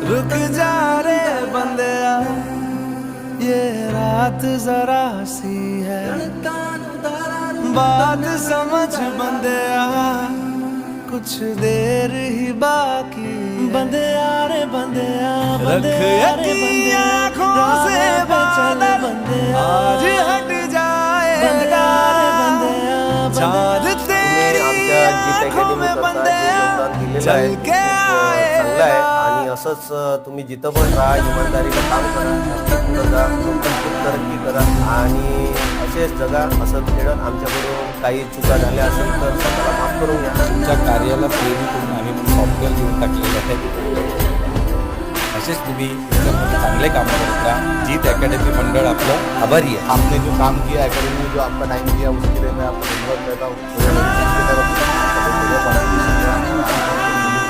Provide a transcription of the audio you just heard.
रुक जा रे बंदिया, ये रात जरा सी है, बात समझ बंदिया, कुछ देर ही बाकी। बंदिया रे बंदिया, रख यकीन आँखों से बादल, आज हट जाएगा चाँद तेरी आँखों में बंदिया, चल के आए। चांगलं आहे आणि असंच तुम्ही जिथं पण राहा, इमानदारीनं काम करा, पुढं जा, खूप तरक्की करा आणि असेच जगा असं खेळत. आमच्याकडून काही चुका झाल्या असेल तर स्वतःला माफ करून घ्या. तुमच्या कार्याला प्रेरित करून आम्ही सॉफ्टवेअर घेऊन टाकलेले आहे. असेच तुम्ही त्याच्यामध्ये चांगले कामं करत राहा. जीत अकॅडमी मंडळ आपलं आभारी आहे. आपने जो काम किया अकेडमी में, जो आपका टाइम दिया, उसके लिए मैं आपको धन्यवाद देता हूँ.